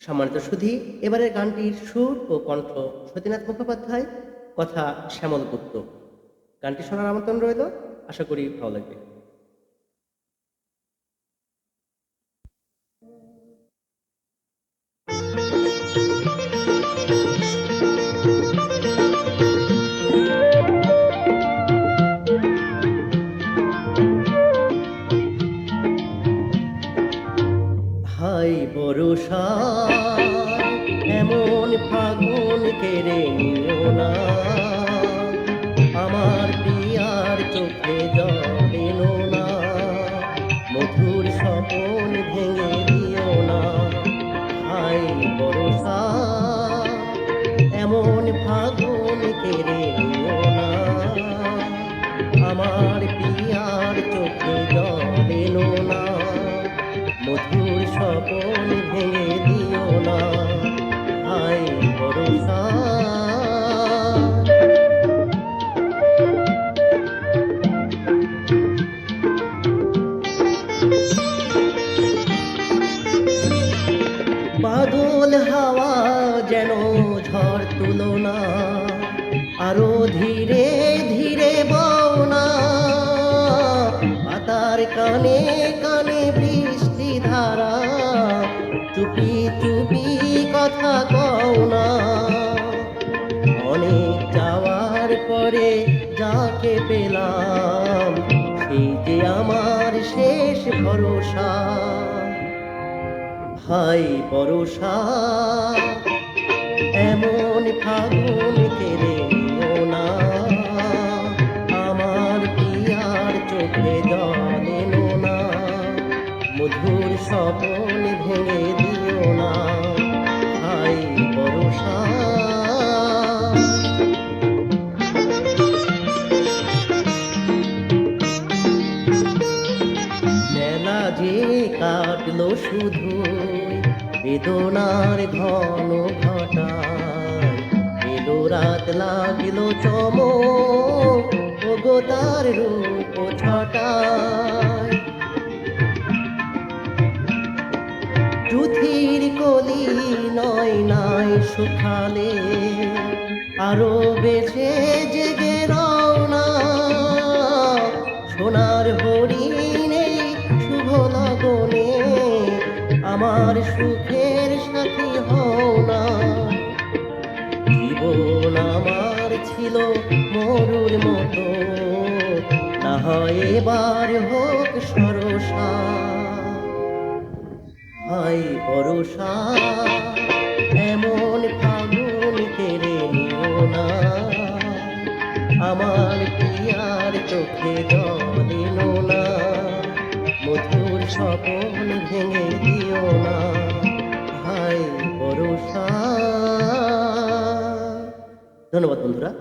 সম্মানিত সুধী, এবারের গানটির সুর ও কণ্ঠ সতীনাথ মুখোপাধ্যায়, কথা শ্যামল গুপ্ত। গানটি শোনার আমন্ত্রণ রইল, আশা করি ভালো লাগবে। হাই বরষা, এমন ফাগুন কেড়ে নিও না, আমার পিয়ার চোখে জল এনো না, মধুর স্বপন ভেঙে দিও না। হাই বরষা, এমন ফাগুন কেড়ে নিও না, আমার পিয়ার চোখে জল এনো না, মধুর স্বপন ভেঙে দিও না। হাই বরষা, বাদল হাওয়া যেন ঝড় তুলো না, আরো ধীরে ধীরে বও না, পাতার কানে কানে বৃষ্টি ধারা, চুপি চুপি কথা কও না। অনেক যাওয়ার পরে যাকে পেলাম, সেই যে আমার শেষ ভরসা। হাই বরষা, এমন ফাগুন কেড়ে নিও না, আমার পিয়ার চোখে জল এনো না, মধুর স্বপন ভেঙে দিও না। হাই বরষা, মেলা যে কাটলো শুধু বেদনার ঘন ঘটায়, এলো রাত লাগিলো চমক, ওগো তার রূপ ছটায়। চুথির কলি নয় নাই শুকালে, আরো বেছে জেগে রওনা, সোনার হরিণে শুভ লগনে, আমার সুখের সাথী হও না। জীবন আমার ছিল মরুর মতো, না হয় এবার হোক সরসা। হাই বরষা, এমন ফাগুন কেড়ে নিও না, আমার পিয়ার চোখে জল এনো না, মধুর স্বপন ভেঙে দিও না। হাই বরষা। ধন্যবাদ বন্ধুরা।